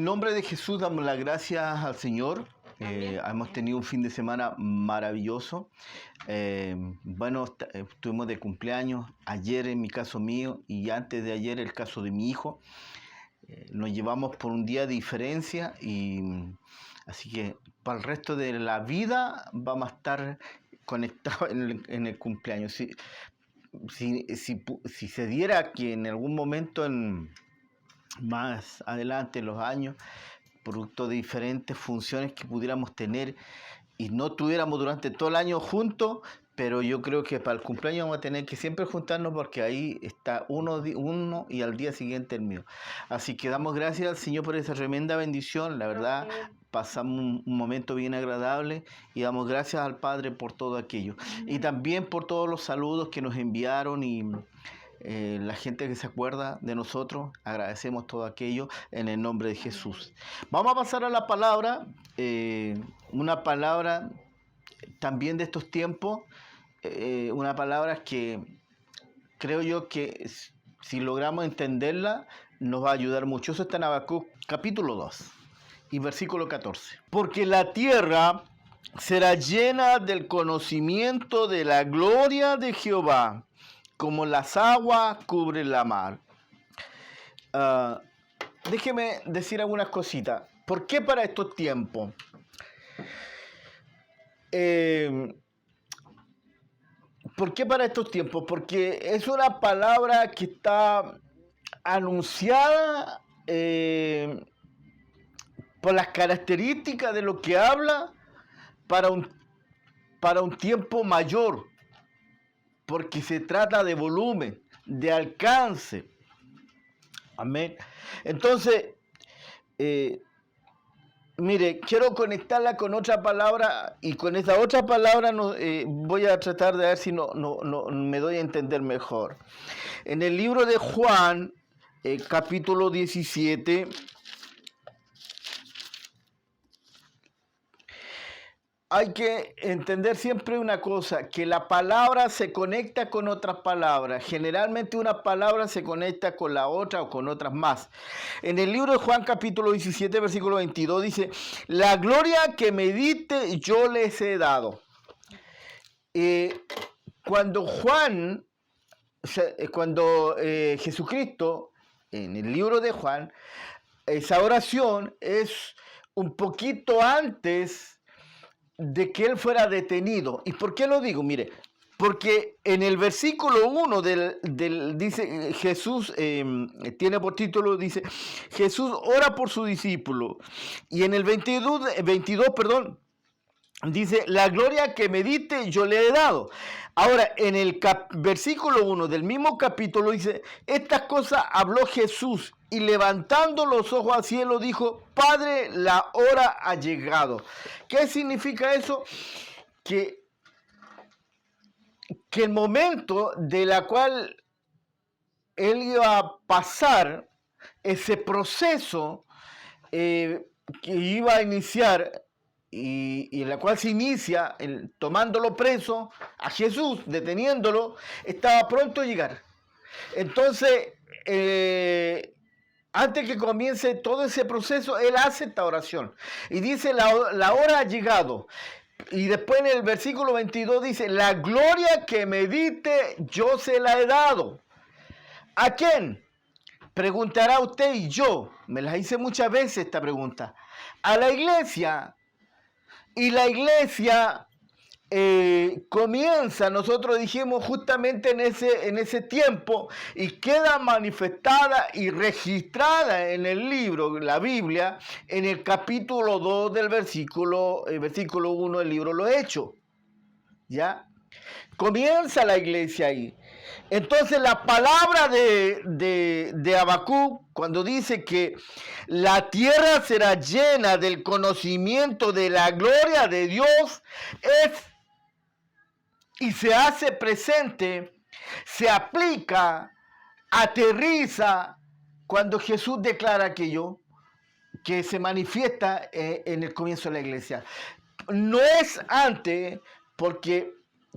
el nombre de Jesús damos las gracias al Señor. Hemos tenido un fin de semana maravilloso. Estuvimos de cumpleaños ayer en mi caso mío y antes de ayer el caso de mi hijo. Nos llevamos por un día de diferencia y así que para el resto de la vida vamos a estar conectados en el cumpleaños. Si se diera que en algún momento más adelante en los años, producto de diferentes funciones que pudiéramos tener y no tuviéramos durante todo el año juntos, pero yo creo que para el cumpleaños vamos a tener que siempre juntarnos porque ahí está uno y al día siguiente el mío. Así que damos gracias al Señor por esa tremenda bendición, la verdad. Pasamos un momento bien agradable y damos gracias al Padre por todo aquello. Y también por todos los saludos que nos enviaron y la gente que se acuerda de nosotros. Agradecemos todo aquello en el nombre de Jesús. Vamos a pasar a la palabra, una palabra también de estos tiempos, una palabra que creo yo que si logramos entenderla nos va a ayudar mucho. Eso está en Habacuc capítulo 2 y versículo 14. Porque la tierra será llena del conocimiento de la gloria de Jehová, como las aguas cubren la mar. Déjeme decir algunas cositas. ¿Por qué para estos tiempos? ¿Por qué para estos tiempos? Porque es una palabra que está anunciada por las características de lo que habla para un tiempo mayor, porque se trata de volumen, de alcance. Amén. Entonces, mire, quiero conectarla con otra palabra y con esa otra palabra voy a tratar de ver si no me doy a entender mejor. En el libro de Juan, capítulo 17, hay que entender siempre una cosa, que la palabra se conecta con otras palabras. Generalmente una palabra se conecta con la otra o con otras más. En el libro de Juan capítulo 17, versículo 22 dice, la gloria que me diste yo les he dado. Cuando Jesucristo, en el libro de Juan, esa oración es un poquito antes de que él fuera detenido. ¿Y por qué lo digo? Mire, porque en el versículo 1 dice Jesús, tiene por título, dice, Jesús ora por su discípulo. Y en el 22, dice, la gloria que me diste yo le he dado. Ahora, en el versículo 1 del mismo capítulo dice, estas cosas habló Jesús y levantando los ojos al cielo dijo, Padre, la hora ha llegado. ¿Qué significa eso? Que el momento de la cual él iba a pasar ese proceso que iba a iniciar y en la cual se inicia tomándolo preso a Jesús, deteniéndolo, estaba pronto a llegar. Entonces, antes que comience todo ese proceso, él hace esta oración y dice, la hora ha llegado. Y después en el versículo 22 dice, la gloria que me diste yo se la he dado. ¿A quién? Preguntará usted y yo. Me la hice muchas veces esta pregunta. A la iglesia. Y la iglesia comienza, nosotros dijimos justamente en ese tiempo, y queda manifestada y registrada en el libro, la Biblia, en el capítulo 2 del versículo 1 del libro Los Hechos. ¿Ya? Comienza la iglesia ahí. Entonces la palabra de Habacuc, cuando dice que la tierra será llena del conocimiento de la gloria de Dios, y se hace presente, se aplica, aterriza cuando Jesús declara aquello que se manifiesta en el comienzo de la iglesia. No es antes, porque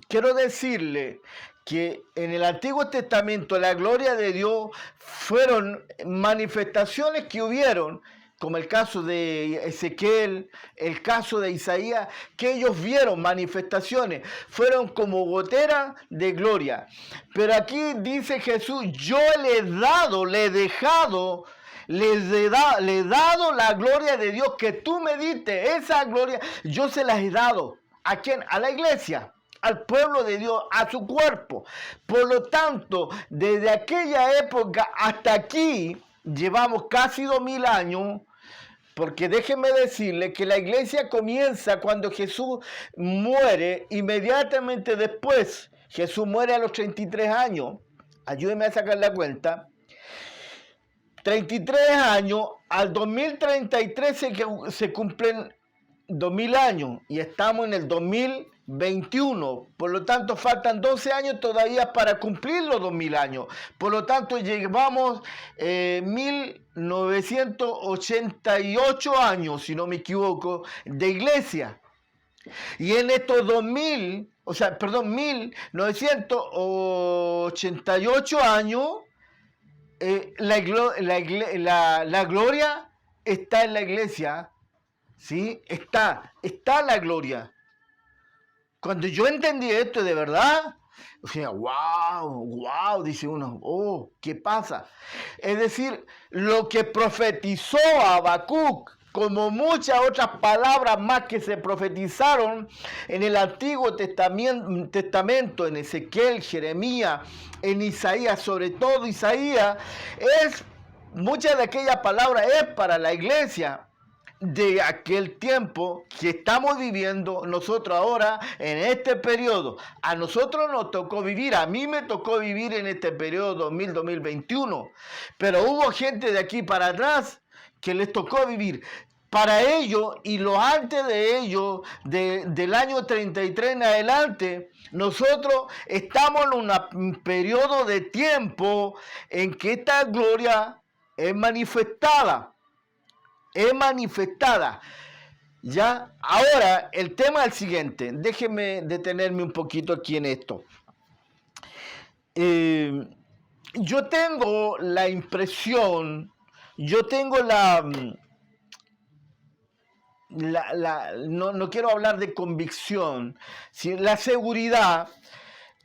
quiero decirle que en el Antiguo Testamento la gloria de Dios fueron manifestaciones que hubieron como el caso de Ezequiel, el caso de Isaías, que ellos vieron manifestaciones, fueron como goteras de gloria. Pero aquí dice Jesús, yo le he dejado la gloria de Dios que tú me diste, esa gloria yo se las he dado. ¿A quién? A la iglesia, al pueblo de Dios, a su cuerpo. Por lo tanto, desde aquella época hasta aquí, llevamos casi 2000 años, porque déjenme decirle que la iglesia comienza cuando Jesús muere, inmediatamente después. Jesús muere a los 33 años. Ayúdenme a sacar la cuenta. 33 años, al 2033 se cumplen 2000 años y estamos en el 2021. Por lo tanto, faltan 12 años todavía para cumplir los 2000 años. Por lo tanto, llevamos 1988 años, si no me equivoco, de iglesia. Y en estos 1988 años, la gloria está en la iglesia. ¿Sí? Está la gloria. Cuando yo entendí esto de verdad, o sea, wow, dice uno, oh, ¿qué pasa? Es decir, lo que profetizó Habacuc, como muchas otras palabras más que se profetizaron en el Antiguo Testamento, en Ezequiel, Jeremías, en Isaías, sobre todo Isaías, muchas de aquellas palabras es para la iglesia de aquel tiempo que estamos viviendo nosotros ahora en este periodo. A nosotros nos tocó vivir, a mí me tocó vivir en este periodo 2000-2021, pero hubo gente de aquí para atrás que les tocó vivir. Para ellos y lo antes de ellos, del año 33 en adelante, nosotros estamos en un periodo de tiempo en que esta gloria es manifestada. Ya, ahora el tema es el siguiente. Déjenme detenerme un poquito aquí en esto. Yo tengo la impresión, no quiero hablar de convicción, sino la seguridad.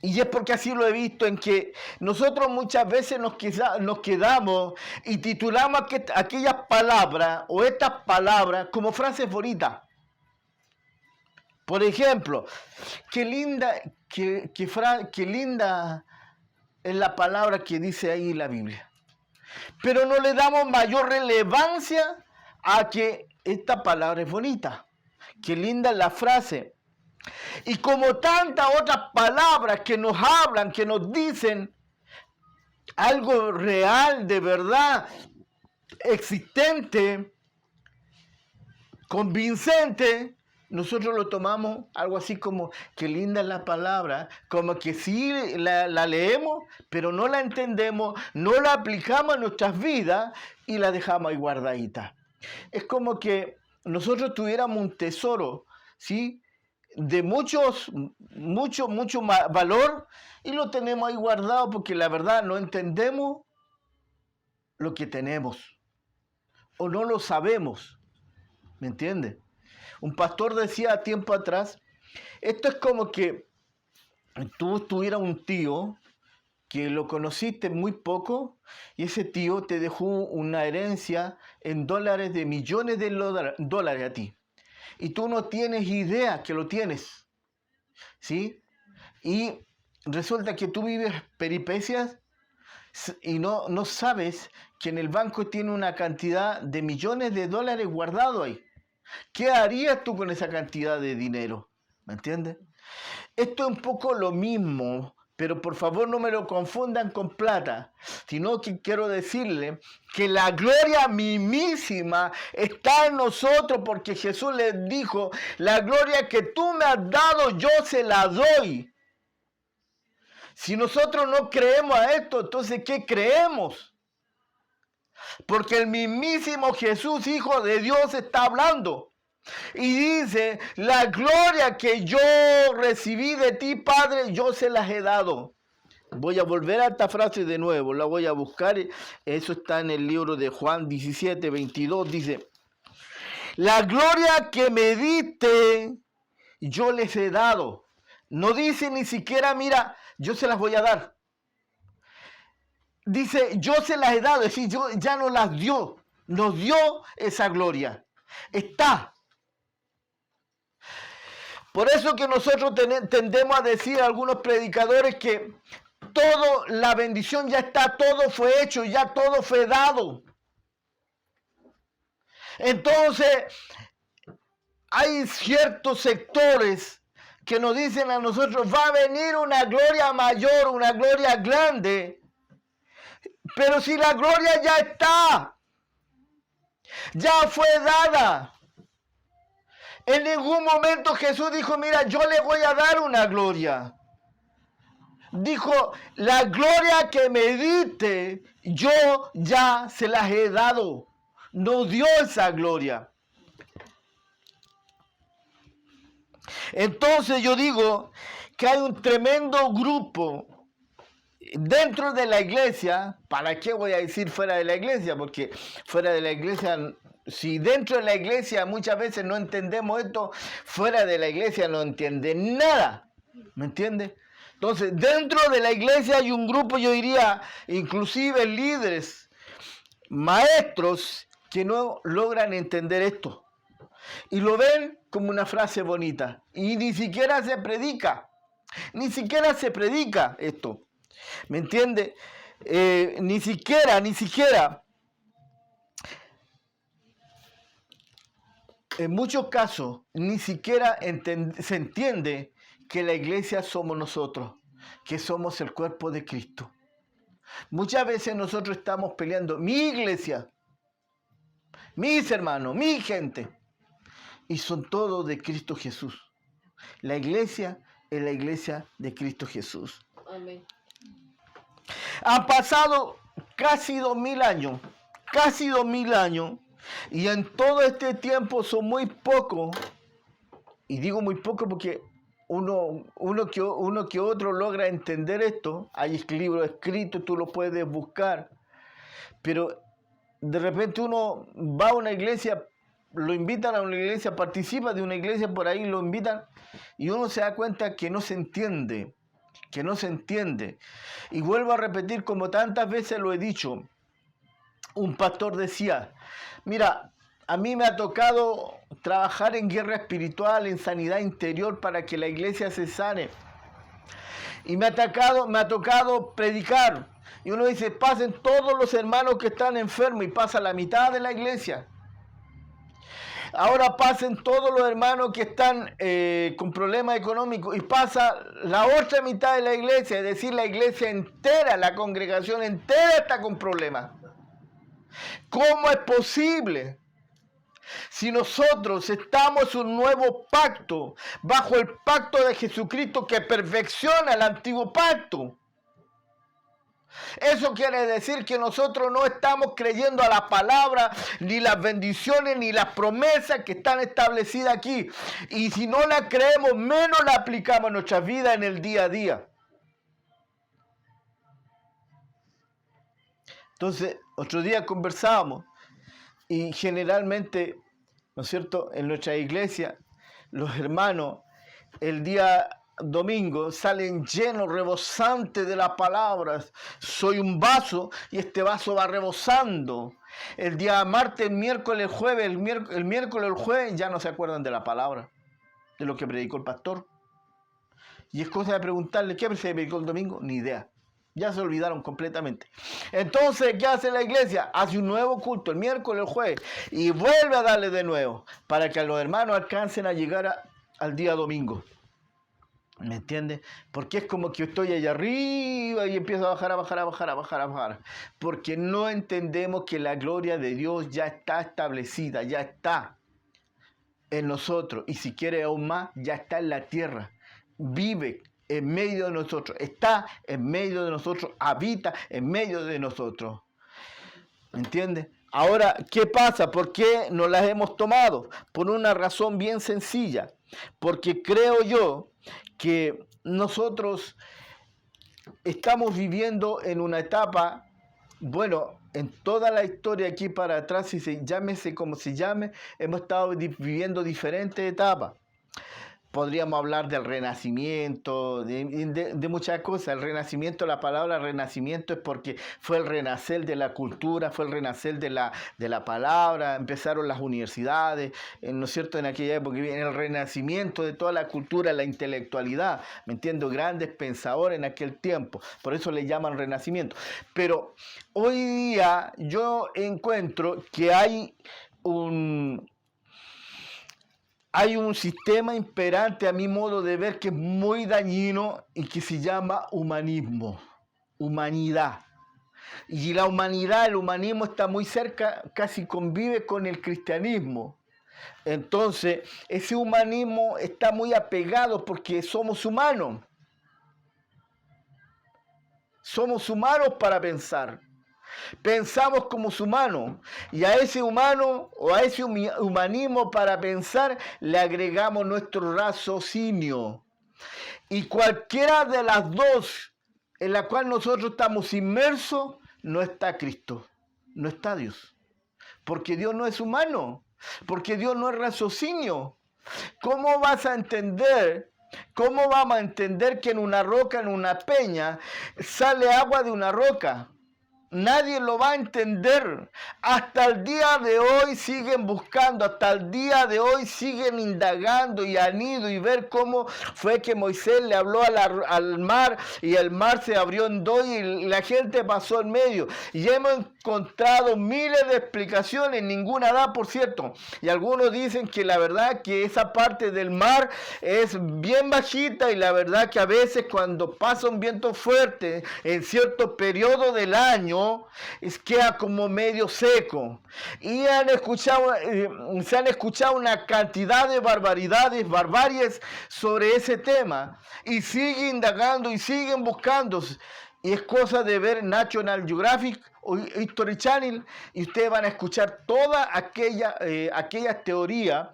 Y es porque así lo he visto, en que nosotros muchas veces nos quedamos y titulamos aquellas palabras o estas palabras como frases bonitas. Por ejemplo, qué linda es la palabra que dice ahí la Biblia. Pero no le damos mayor relevancia a que esta palabra es bonita. Qué linda es la frase. Y como tantas otras palabras que nos hablan, que nos dicen algo real, de verdad, existente, convincente, nosotros lo tomamos algo así como, qué linda es la palabra, como que sí la leemos, pero no la entendemos, no la aplicamos en nuestras vidas y la dejamos ahí guardadita. Es como que nosotros tuviéramos un tesoro, ¿sí?, de mucho valor y lo tenemos ahí guardado porque la verdad no entendemos lo que tenemos o no lo sabemos. ¿Me entiende? Un pastor decía tiempo atrás, esto es como que tú tuvieras un tío que lo conociste muy poco y ese tío te dejó una herencia en dólares de millones de dólares a ti. Y tú no tienes idea que lo tienes, ¿sí? Y resulta que tú vives peripecias y no sabes que en el banco tiene una cantidad de millones de dólares guardado ahí. ¿Qué harías tú con esa cantidad de dinero? ¿Me entiendes? Esto es un poco lo mismo, pero por favor no me lo confundan con plata, sino que quiero decirle que la gloria mismísima está en nosotros porque Jesús les dijo, la gloria que tú me has dado yo se la doy. Si nosotros no creemos a esto, entonces ¿qué creemos? Porque el mismísimo Jesús, Hijo de Dios, está hablando. Y dice, la gloria que yo recibí de ti, Padre, yo se las he dado. Voy a volver a esta frase de nuevo, la voy a buscar. Eso está en el libro de Juan 17, 22. Dice, la gloria que me diste, yo les he dado. No dice ni siquiera, mira, yo se las voy a dar. Dice, yo se las he dado, es decir, yo ya no las dio. Nos dio esa gloria. Está. Por eso que nosotros tendemos a decir a algunos predicadores que todo, la bendición ya está, todo fue hecho, ya todo fue dado. Entonces, hay ciertos sectores que nos dicen a nosotros, va a venir una gloria mayor, una gloria grande, pero si la gloria ya está, ya fue dada. En ningún momento Jesús dijo, mira, yo le voy a dar una gloria. Dijo, la gloria que me diste, yo ya se las he dado. Nos dio esa gloria. Entonces yo digo que hay un tremendo grupo dentro de la iglesia. ¿Para qué voy a decir fuera de la iglesia? Porque fuera de la iglesia, si dentro de la iglesia muchas veces no entendemos esto, fuera de la iglesia no entienden nada. ¿Me entiende? Entonces, dentro de la iglesia hay un grupo, yo diría, inclusive líderes, maestros, que no logran entender esto. Y lo ven como una frase bonita. Y ni siquiera se predica. Ni siquiera se predica esto. ¿Me entiende? Ni siquiera. En muchos casos, ni siquiera se entiende que la iglesia somos nosotros, que somos el cuerpo de Cristo. Muchas veces nosotros estamos peleando mi iglesia, mis hermanos, mi gente, y son todos de Cristo Jesús. La iglesia es la iglesia de Cristo Jesús. Amén. Han pasado casi 2000 años, y en todo este tiempo son muy pocos, y digo muy poco porque uno que otro logra entender esto. Hay libros escritos, tú lo puedes buscar, pero de repente uno va a una iglesia, lo invitan a una iglesia, participa de una iglesia por ahí, lo invitan, y uno se da cuenta que no se entiende. Y vuelvo a repetir, como tantas veces lo he dicho, un pastor decía, mira, a mí me ha tocado trabajar en guerra espiritual, en sanidad interior para que la iglesia se sane. Y me ha tocado predicar. Y uno dice, pasen todos los hermanos que están enfermos, y pasa la mitad de la iglesia. Ahora pasen todos los hermanos que están con problemas económicos, y pasa la otra mitad de la iglesia, es decir, la iglesia entera, la congregación entera está con problemas. ¿Cómo es posible? Si nosotros estamos en un nuevo pacto, bajo el pacto de Jesucristo que perfecciona el antiguo pacto. Eso quiere decir que nosotros no estamos creyendo a la palabra, ni las bendiciones, ni las promesas que están establecidas aquí. Y si no las creemos, menos las aplicamos en nuestra vida en el día a día. Entonces, otro día conversábamos, y generalmente, ¿no es cierto?, en nuestra iglesia, los hermanos, el día domingo salen llenos, rebosantes de las palabras. Soy un vaso y este vaso va rebosando. El día martes, el miércoles, el jueves, el miércoles, el jueves, ya no se acuerdan de la palabra, de lo que predicó el pastor. Y es cosa de preguntarle, ¿qué se predicó el domingo? Ni idea. Ya se olvidaron completamente. Entonces, ¿qué hace la iglesia? Hace un nuevo culto el miércoles, el jueves, y vuelve a darle de nuevo, para que los hermanos alcancen a llegar al día domingo. ¿Me entiendes? Porque es como que estoy allá arriba y empiezo a bajar. Porque no entendemos que la gloria de Dios ya está establecida, ya está en nosotros. Y si quiere aún más, ya está en la tierra. Vive en medio de nosotros, está en medio de nosotros, habita en medio de nosotros. ¿Me entiendes? Ahora, ¿qué pasa? ¿Por qué no las hemos tomado? Por una razón bien sencilla. Porque creo yo que nosotros estamos viviendo en una etapa, bueno, en toda la historia aquí para atrás, si se llámese como se llame, hemos estado viviendo diferentes etapas. Podríamos hablar del renacimiento, de muchas cosas. El renacimiento, la palabra renacimiento es porque fue el renacer de la cultura, fue el renacer de la palabra, empezaron las universidades, ¿no es cierto? En aquella época, en el renacimiento de toda la cultura, la intelectualidad, ¿me entiendo? Grandes pensadores en aquel tiempo, por eso le llaman renacimiento. Pero hoy día yo encuentro que hay un sistema imperante a mi modo de ver que es muy dañino y que se llama humanismo, humanidad. Y la humanidad, el humanismo está muy cerca, casi convive con el cristianismo. Entonces, ese humanismo está muy apegado porque somos humanos. Somos humanos para pensar. Pensamos como humanos y a ese humano o a ese humanismo para pensar le agregamos nuestro raciocinio. Y cualquiera de las dos en la cual nosotros estamos inmersos, no está Cristo, no está Dios. Porque Dios no es humano, porque Dios no es raciocinio. ¿Cómo vas a entender? ¿Cómo vamos a entender que en una roca, en una peña, sale agua de una roca? Nadie lo va a entender. Hasta el día de hoy siguen buscando, hasta el día de hoy siguen indagando y han ido y ver cómo fue que Moisés le habló al mar y el mar se abrió en dos y la gente pasó en medio. Y hemos encontrado miles de explicaciones, ninguna da, por cierto. Y algunos dicen que la verdad que esa parte del mar es bien bajita y la verdad que a veces cuando pasa un viento fuerte en cierto periodo del año, queda como medio seco. Y se han escuchado una cantidad de barbaries sobre ese tema. Y siguen indagando y siguen buscando. Y es cosa de ver National Geographic o History Channel y ustedes van a escuchar toda aquella teoría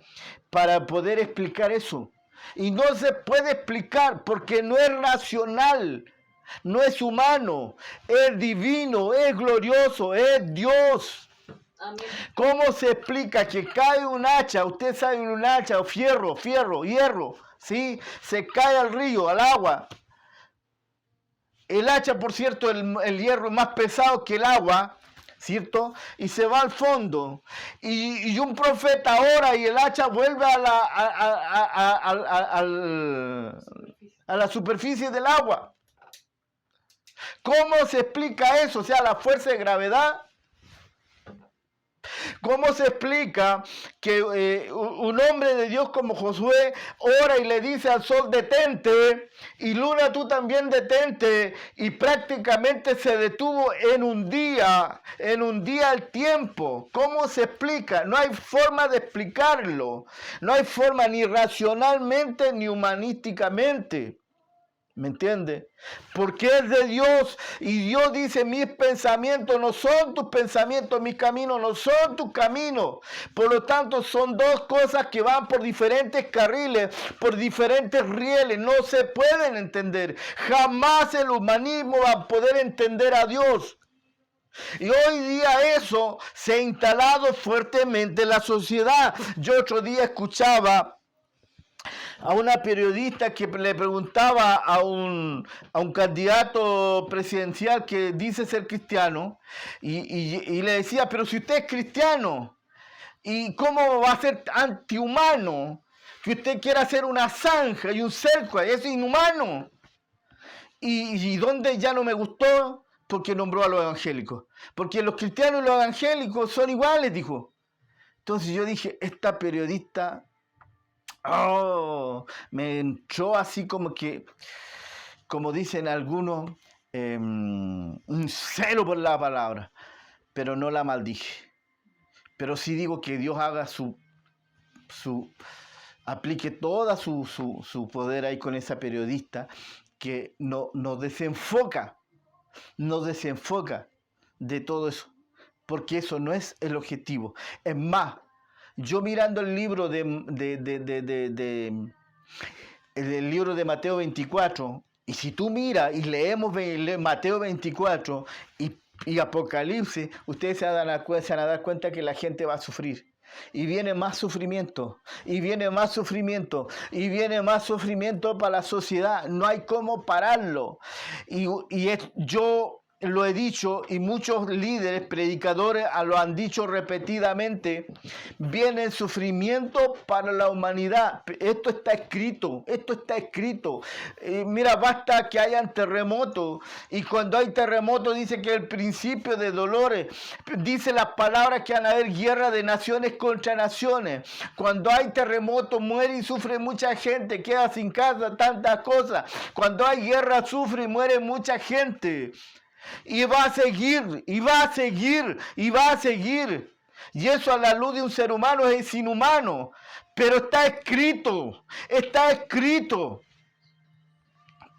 para poder explicar eso. Y no se puede explicar porque no es racional. No es humano, es divino, es glorioso, es Dios. Amén. ¿Cómo se explica que cae un hacha? Usted sabe un hacha, o hierro, ¿sí? Se cae al río, al agua. El hacha, por cierto, el hierro es más pesado que el agua, ¿cierto? Y se va al fondo. Y un profeta ora y el hacha vuelve a la superficie del agua. ¿Cómo se explica eso? O sea, la fuerza de gravedad. ¿Cómo se explica que un hombre de Dios como Josué ora y le dice al sol detente y luna tú también detente y prácticamente se detuvo en un día el tiempo? ¿Cómo se explica? No hay forma de explicarlo. No hay forma ni racionalmente ni humanísticamente. ¿Me entiende? Porque es de Dios y Dios dice mis pensamientos no son tus pensamientos, mis caminos no son tus caminos. Por lo tanto son dos cosas que van por diferentes carriles, por diferentes rieles, no se pueden entender. Jamás el humanismo va a poder entender a Dios. Y hoy día eso se ha instalado fuertemente en la sociedad. Yo otro día escuchaba a una periodista que le preguntaba a un candidato presidencial que dice ser cristiano y le decía, pero si usted es cristiano, ¿y cómo va a ser antihumano que usted quiera hacer una zanja y un cerco? Es inhumano. ¿Y dónde ya no me gustó? Porque nombró a los evangélicos. Porque los cristianos y los evangélicos son iguales, dijo. Entonces yo dije, esta periodista... me entró así como que, como dicen algunos, un celo por la palabra, pero no la maldije. Pero sí digo que Dios haga aplique toda su poder ahí con esa periodista que nos desenfoca de todo eso, porque eso no es el objetivo. Es más, yo mirando el libro el libro de Mateo 24 Y si tú miras y leemos Mateo 24 y Apocalipsis, ustedes se van a dar cuenta que la gente va a sufrir. Y viene más sufrimiento, y viene más sufrimiento, y viene más sufrimiento para la sociedad. No hay cómo pararlo. Yo lo he dicho, y muchos líderes, predicadores lo han dicho repetidamente, viene el sufrimiento para la humanidad. Esto está escrito, esto está escrito. Mira, basta que hayan terremotos, y cuando hay terremotos dice que el principio de dolores, dice las palabras que van a haber guerra de naciones contra naciones. Cuando hay terremotos muere y sufre mucha gente, queda sin casa, tantas cosas. Cuando hay guerra sufre y muere mucha gente. Y va a seguir, y va a seguir, y va a seguir. Y eso a la luz de un ser humano es inhumano. Pero está escrito, está escrito.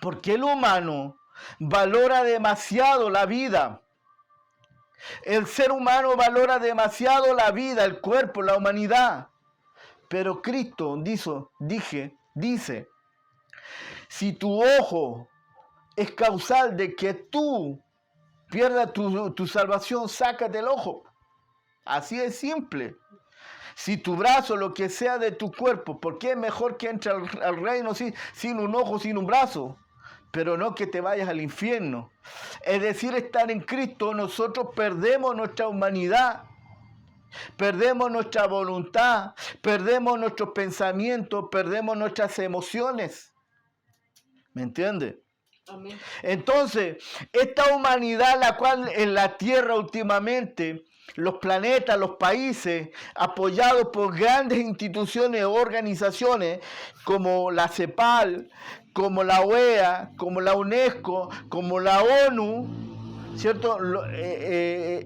Porque el humano valora demasiado la vida. El ser humano valora demasiado la vida, el cuerpo, la humanidad. Pero Cristo dice, si tu ojo es causal de que tú pierdas tu salvación, sácate el ojo. Así es simple. Si tu brazo, lo que sea de tu cuerpo, porque es mejor que entre al reino sin un ojo, sin un brazo, pero no que te vayas al infierno. Es decir, estar en Cristo, nosotros perdemos nuestra humanidad, perdemos nuestra voluntad, perdemos nuestros pensamientos, perdemos nuestras emociones. ¿Me entiendes? Amén. Entonces, esta humanidad, la cual en la tierra últimamente, los planetas, los países, apoyados por grandes instituciones o organizaciones como la CEPAL, como la OEA, como la UNESCO, como la ONU, ¿cierto?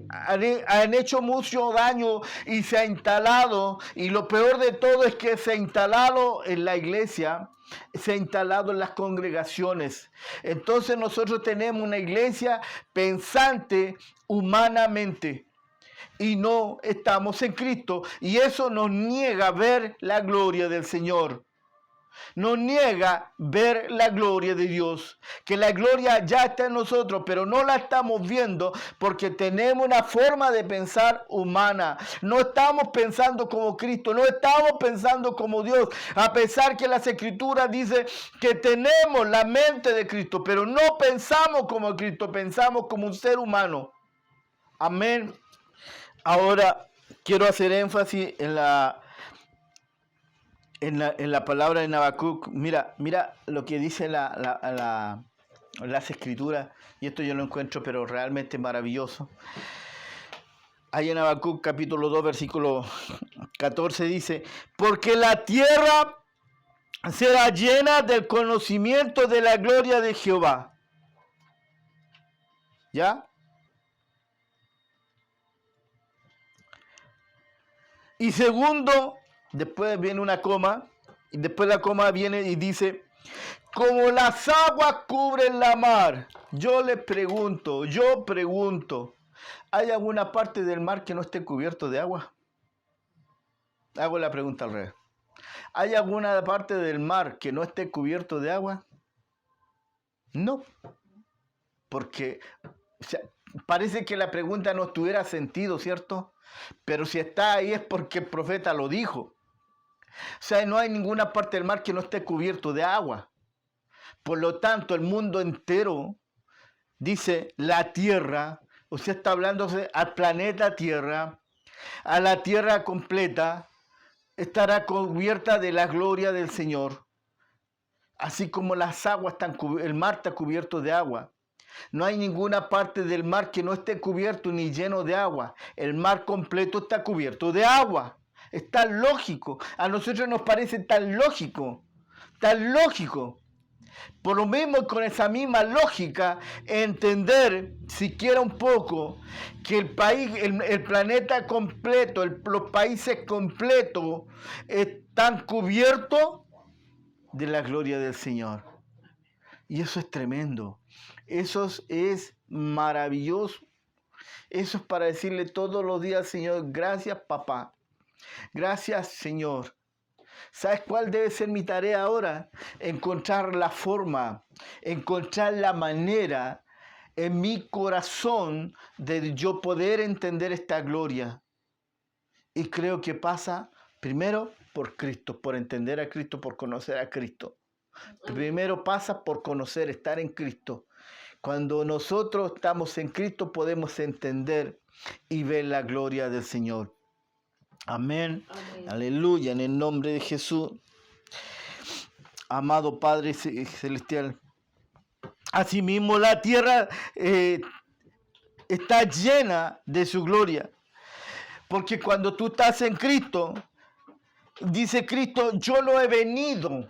Han hecho mucho daño y se ha instalado, y lo peor de todo es que se ha instalado en la iglesia, se ha instalado en las congregaciones. Entonces nosotros tenemos una iglesia pensante humanamente y no estamos en Cristo, y eso nos niega ver la gloria del Señor. Nos niega ver la gloria de Dios, que la gloria ya está en nosotros, pero no la estamos viendo porque tenemos una forma de pensar humana. No estamos pensando como Cristo, no estamos pensando como Dios, a pesar que las Escrituras dicen que tenemos la mente de Cristo, pero no pensamos como Cristo, pensamos como un ser humano. Amén. Ahora quiero hacer énfasis en la palabra de Habacuc. Mira lo que dice las Escrituras, y esto yo lo encuentro pero realmente maravilloso. Ahí en Habacuc capítulo 2 versículo 14 dice: porque la tierra será llena del conocimiento de la gloria de Jehová. ¿Ya? Y segundo, después viene una coma, y después la coma viene y dice: como las aguas cubren la mar. Yo pregunto, ¿hay alguna parte del mar que no esté cubierto de agua? Hago la pregunta al revés. ¿Hay alguna parte del mar que no esté cubierto de agua? No. Porque parece que la pregunta no tuviera sentido, ¿cierto? Pero si está ahí es porque el profeta lo dijo. O sea, no hay ninguna parte del mar que no esté cubierto de agua. Por lo tanto, el mundo entero, dice la tierra, o sea, está hablándose al planeta Tierra, a la tierra completa, estará cubierta de la gloria del Señor. Así como las aguas el mar está cubierto de agua. No hay ninguna parte del mar que no esté cubierto ni lleno de agua. El mar completo está cubierto de agua. Es tan lógico. A nosotros nos parece tan lógico. Tan lógico. Por lo mismo, con esa misma lógica, entender siquiera un poco que el país, el planeta completo, los países completos están cubiertos de la gloria del Señor. Y eso es tremendo. Eso es maravilloso. Eso es para decirle todos los días: Señor, gracias papá. Gracias, Señor. ¿Sabes cuál debe ser mi tarea ahora? Encontrar la forma, encontrar la manera en mi corazón de yo poder entender esta gloria. Y creo que pasa primero por Cristo, por entender a Cristo, por conocer a Cristo. Primero pasa por conocer, estar en Cristo. Cuando nosotros estamos en Cristo podemos entender y ver la gloria del Señor. Amén. Amén. Aleluya, en el nombre de Jesús. Amado Padre Celestial. Asimismo la tierra está llena de su gloria. Porque cuando tú estás en Cristo, dice Cristo, yo no he venido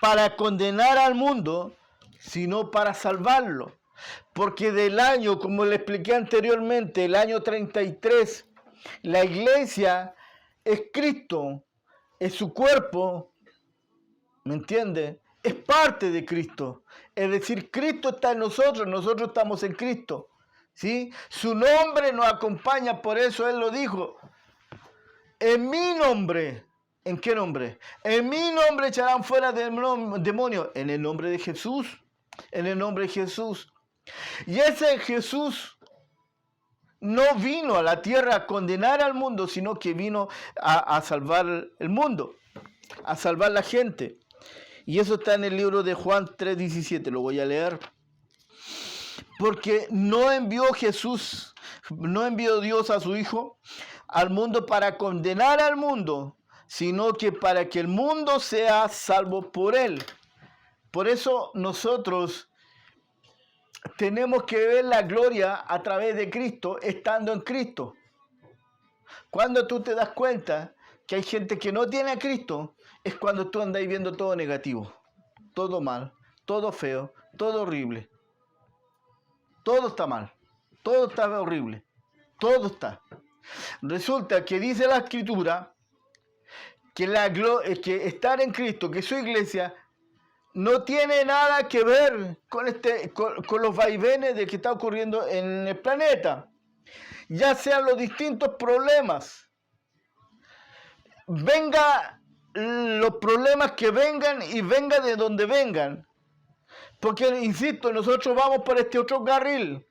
para condenar al mundo, sino para salvarlo. Porque del año, como le expliqué anteriormente, el año 33, la iglesia es Cristo, es su cuerpo, ¿me entiende? Es parte de Cristo. Es decir, Cristo está en nosotros, nosotros estamos en Cristo. ¿Sí? Su nombre nos acompaña, por eso Él lo dijo. En mi nombre, ¿en qué nombre? En mi nombre echarán fuera demonios. En el nombre de Jesús. En el nombre de Jesús. Y ese Jesús no vino a la tierra a condenar al mundo, sino que vino a salvar el mundo, a salvar la gente. Y eso está en el libro de Juan 3:17, lo voy a leer. Porque no envió Dios a su Hijo al mundo para condenar al mundo, sino que para que el mundo sea salvo por él. Por eso nosotros tenemos que ver la gloria a través de Cristo, estando en Cristo. Cuando tú te das cuenta que hay gente que no tiene a Cristo, es cuando tú andas viendo todo negativo, todo mal, todo feo, todo horrible. Todo está mal, todo está horrible, todo está. Resulta que dice la Escritura que estar en Cristo, que su iglesia, no tiene nada que ver con los vaivenes de que está ocurriendo en el planeta. Ya sean los distintos problemas. Venga los problemas que vengan y venga de donde vengan. Porque, insisto, nosotros vamos por este otro carril.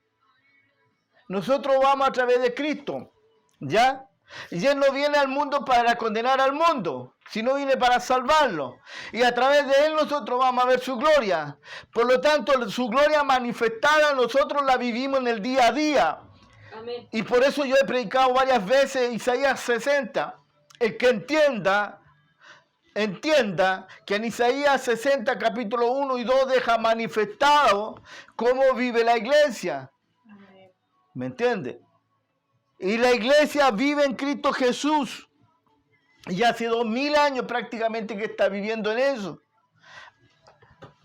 Nosotros vamos a través de Cristo. ¿Ya? Y Él no viene al mundo para condenar al mundo, sino viene para salvarlo. Y a través de Él nosotros vamos a ver su gloria. Por lo tanto, su gloria manifestada nosotros la vivimos en el día a día. Amén. Y por eso yo he predicado varias veces Isaías 60. El que entienda que en Isaías 60, capítulo 1 y 2 deja manifestado cómo vive la iglesia. ¿Me entiende? Y la iglesia vive en Cristo Jesús. Y hace 2000 años prácticamente que está viviendo en eso.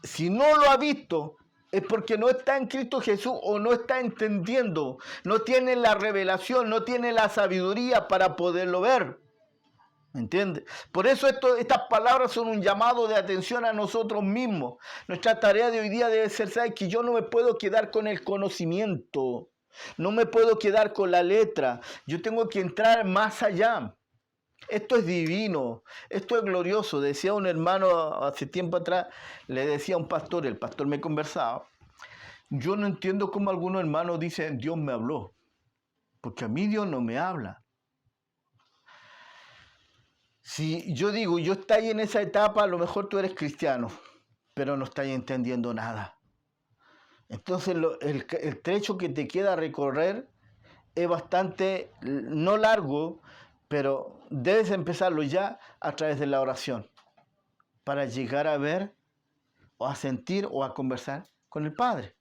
Si no lo ha visto, es porque no está en Cristo Jesús o no está entendiendo. No tiene la revelación, no tiene la sabiduría para poderlo ver. ¿Me entiende? Por eso estas palabras son un llamado de atención a nosotros mismos. Nuestra tarea de hoy día debe ser, ¿sabes? Que yo no me puedo quedar con el conocimiento. No me puedo quedar con la letra. Yo tengo que entrar más allá. Esto es divino. Esto es glorioso. Decía un hermano hace tiempo atrás, le decía a un pastor, el pastor me conversaba. Yo no entiendo cómo algunos hermanos dicen, Dios me habló. Porque a mí Dios no me habla. Si yo digo, yo estoy en esa etapa, a lo mejor tú eres cristiano, pero no estás entendiendo nada. Entonces el trecho que te queda recorrer es bastante, no largo, pero debes empezarlo ya a través de la oración, para llegar a ver, o a sentir, o a conversar con el Padre,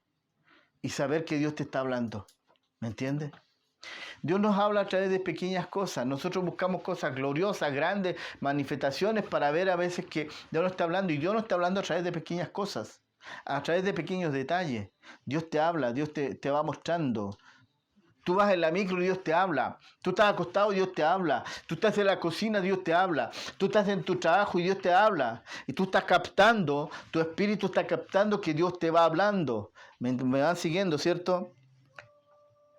y saber que Dios te está hablando. ¿Me entiendes? Dios nos habla a través de pequeñas cosas. Nosotros buscamos cosas gloriosas, grandes, manifestaciones para ver a veces que Dios nos está hablando. Y Dios nos está hablando a través de pequeñas cosas, a través de pequeños detalles. Dios te habla, Dios te va mostrando. Tú vas en la micro y Dios te habla. Tú estás acostado y Dios te habla. Tú estás en la cocina, Dios te habla. Tú estás en tu trabajo y Dios te habla. Y tú estás captando, tu espíritu está captando que Dios te va hablando. ¿Me van siguiendo, cierto?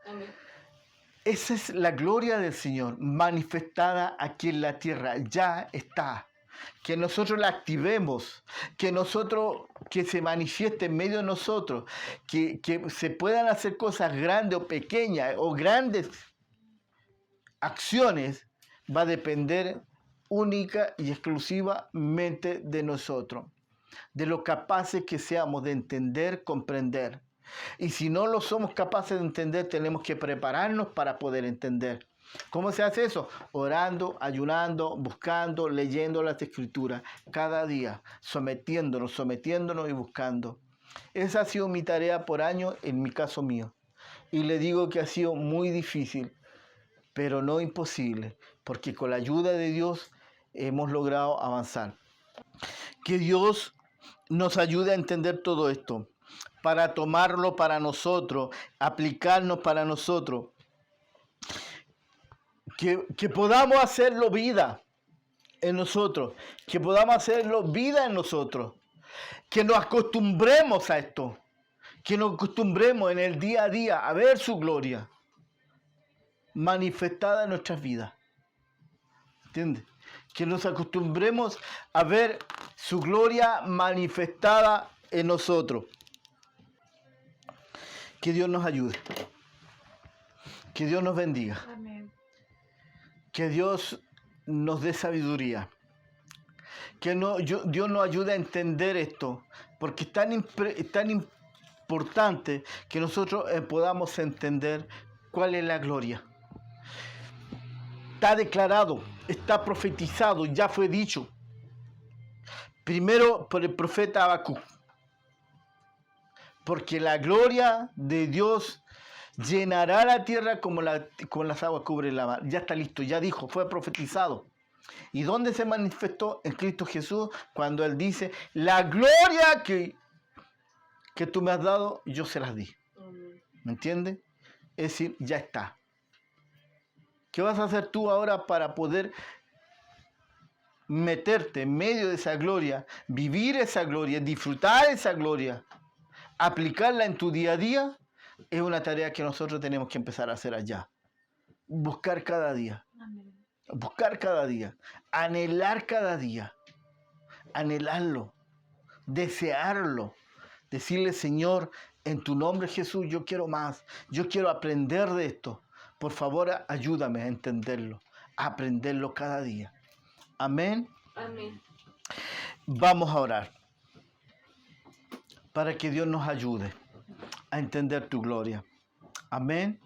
Amén. Esa es la gloria del Señor, manifestada aquí en la tierra. Ya está. que nosotros la activemos, que se manifieste en medio de nosotros, que se puedan hacer cosas grandes o pequeñas o grandes acciones, va a depender única y exclusivamente de nosotros, de lo capaces que seamos de entender, comprender. Y si no lo somos capaces de entender, tenemos que prepararnos para poder entender. ¿Cómo se hace eso? Orando, ayunando, buscando, leyendo las Escrituras, cada día, sometiéndonos y buscando. Esa ha sido mi tarea por años, en mi caso mío. Y le digo que ha sido muy difícil, pero no imposible, porque con la ayuda de Dios hemos logrado avanzar. Que Dios nos ayude a entender todo esto, para tomarlo para nosotros, aplicarnos para nosotros. Que podamos hacerlo vida en nosotros, que podamos hacerlo vida en nosotros, que nos acostumbremos a esto, que nos acostumbremos en el día a día a ver su gloria manifestada en nuestras vidas. ¿Entiendes? Que nos acostumbremos a ver su gloria manifestada en nosotros. Que Dios nos ayude. Que Dios nos bendiga. Amén. Que Dios nos dé sabiduría. Que Dios nos ayude a entender esto, porque es tan importante que nosotros podamos entender cuál es la gloria. Está declarado, está profetizado, ya fue dicho. Primero por el profeta Habacuc. Porque la gloria de Dios llenará la tierra como las aguas cubren la mar. Ya está listo, ya dijo, fue profetizado. ¿Y dónde se manifestó? En Cristo Jesús, cuando Él dice, la gloria que tú me has dado, yo se las di. ¿Me entiendes? Es decir, ya está. ¿Qué vas a hacer tú ahora para poder meterte en medio de esa gloria, vivir esa gloria, disfrutar esa gloria, aplicarla en tu día a día? Es una tarea que nosotros tenemos que empezar a hacer allá. Buscar cada día. Amén. Buscar cada día. Anhelar cada día. Anhelarlo. Desearlo. Decirle, Señor, en tu nombre Jesús, yo quiero más. Yo quiero aprender de esto. Por favor, ayúdame a entenderlo. A aprenderlo cada día. Amén. Amén. Vamos a orar. Para que Dios nos ayude a entender tu gloria. Amén.